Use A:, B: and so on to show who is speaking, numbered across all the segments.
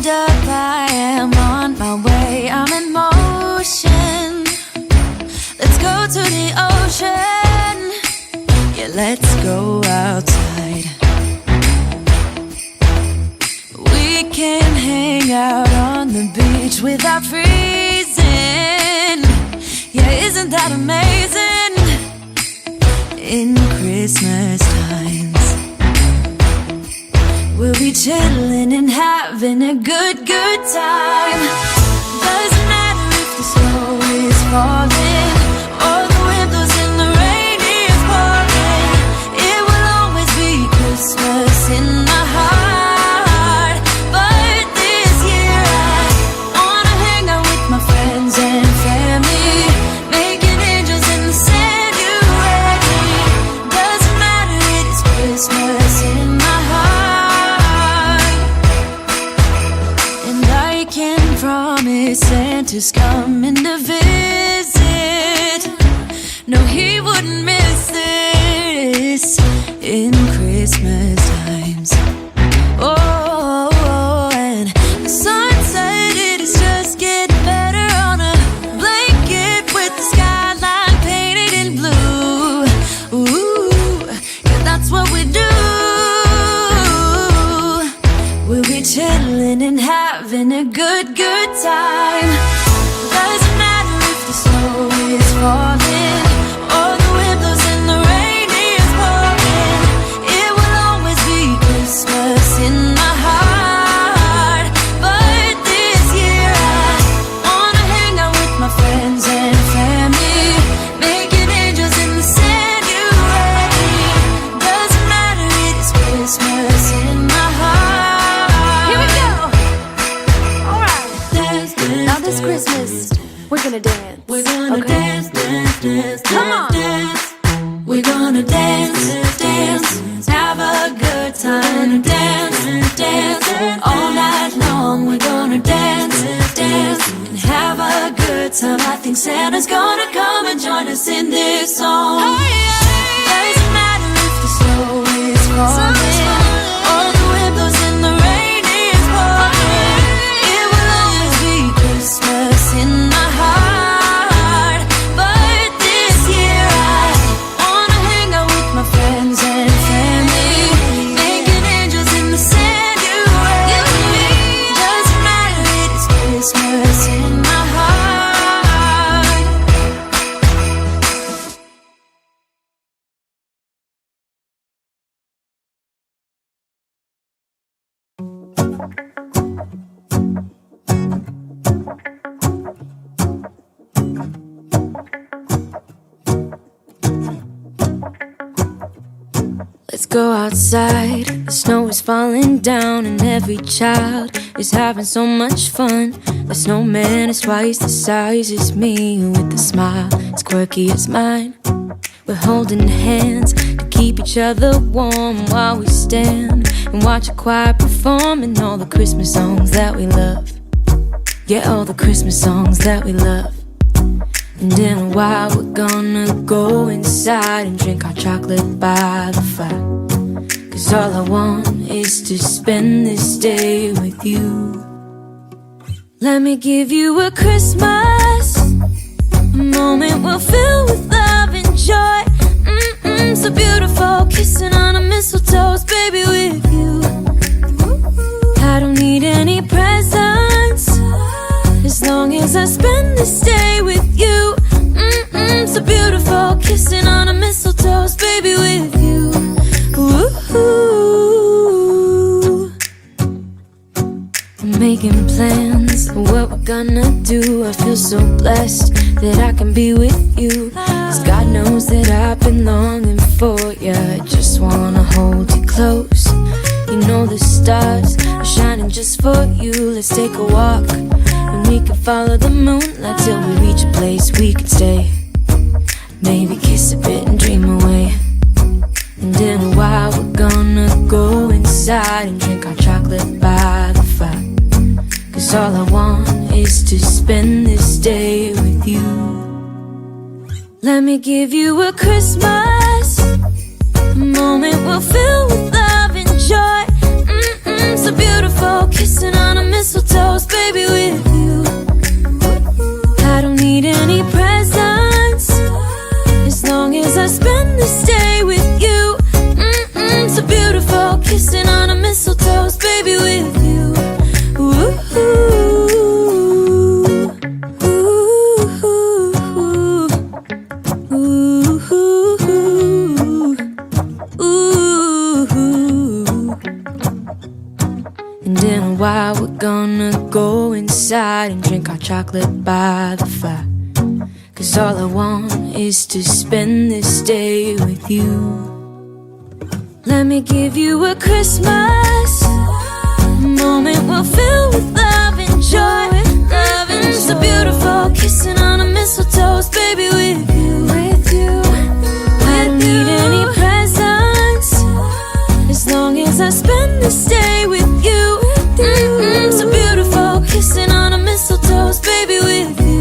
A: Hold up, I am on my way, I'm in motion. Let's go to the ocean. Yeah, let's go outside. We can hang out on the beach without freezing. Yeah, isn't that amazing? In Christmas times, we'll be chilling and having a good time. Doesn't matter if the snow is falling or the wind blows and the rain is pouring. It will always be Christmas in my heart. But this year I wanna hang out with my friends and family, making angels in the sanctuary. Doesn't matter, it is Christmas in my heart. And I can promise Santa's coming to visit. No, he wouldn't miss this in Christmas times. Oh, and the sun said it is just getting better on a blanket with the skyline painted in blue. Ooh, yeah, that's what we do. We'll be chilling and having a good time. Doesn't matter if the snow is falling or the wind blows and the rain is pouring. It will always be Christmas in my heart. But this year I wanna hang out with my friends and family, making angels in the sanctuary. Doesn't matter, it is Christmas in my heart. Here we go. All right. Dance, dance, now this Christmas, we're gonna dance. We're gonna dance, dance, dance, come on. Dance. We're gonna dance, dance, have a good time. Dance, dance, all night long. We're gonna dance, dance, and have a good time. I think Santa's gonna come and join us in this song. Doesn't matter if the snow is falling or the wind blows and the rain is pouring. It will always be Christmas in my heart. But this year I wanna hang out with my friends and family, making angels in the sanctuary. Doesn't matter, it is Christmas in my heart. Let's go outside, the snow is falling down and every child is having so much fun. The snowman is twice the size as me, with a smile as quirky as mine. We're holding hands to keep each other warm while we stand and watch a choir performing all the Christmas songs that we love. Yeah, all the Christmas songs that we love. And in a while we're gonna go inside and drink our chocolate by the fire. 'Cause all I want is to spend this day with you. Let me give you a Christmas, a moment we'll fill with love and joy. So beautiful, kissing on a mistletoe, baby, with you. I don't need any presents, as long as I spend this day with you. So beautiful, kissing on a mistletoe, baby, with you. Ooh. I'm making plans for what we're gonna do. I feel so blessed that I can be with you, 'cause God knows that I've been longing for you. I just wanna hold you close. You know the stars are shining just for you. Let's take a walk and we can follow the moonlight till we reach a place we can stay. Maybe kiss a bit and dream away. And in a while we're gonna go inside and drink our chocolate by the fire. 'Cause all I want is to spend this day with you. Let me give you a Christmas, a moment we'll fill with love and joy. So beautiful, kissing on a mistletoe. in a while we're gonna go inside and drink our chocolate by the fire. 'Cause all I want is to spend this day with you. Let me give you a Christmas moment we'll fill with love and joy. Loving so beautiful, kissing on a mistletoe, baby, with you, with you. I don't need any presents as long as I spend this day with you. So beautiful, kissing on a mistletoe, baby, with you.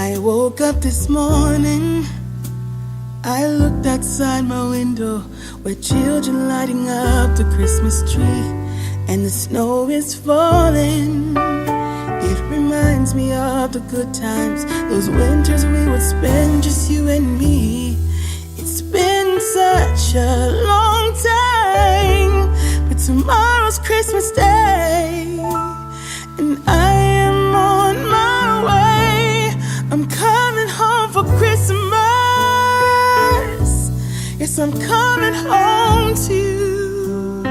B: I woke up this morning, I looked outside my window where children lighting up the Christmas tree, and the snow is falling. It reminds me of the good times, those winters we would spend just you and me. It's been such a long time, but tomorrow's Christmas Day, and I am on my way. I'm coming home for Christmas. Yes, I'm coming home to you.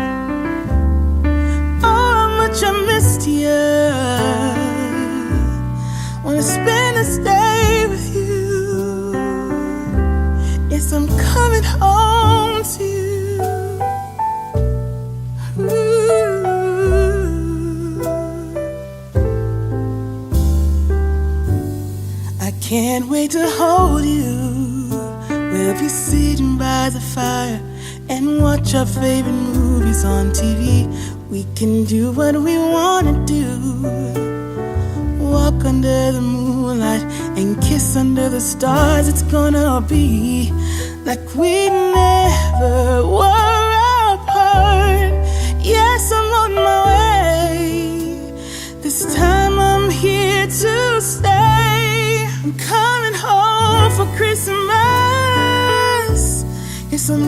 B: Oh, how much I missed you. Wanna spend this day with you. Yes, I'm coming home to you. Ooh. I can't wait to hold you. We'll be sitting by the fire and watch our favorite movies on TV. We can do what we wanna do. Walk under the moonlight and kiss under the stars. It's gonna be like we never were apart. Yes, I'm on my way. This time I'm here to stay. I'm coming home for Christmas. Yes, I'm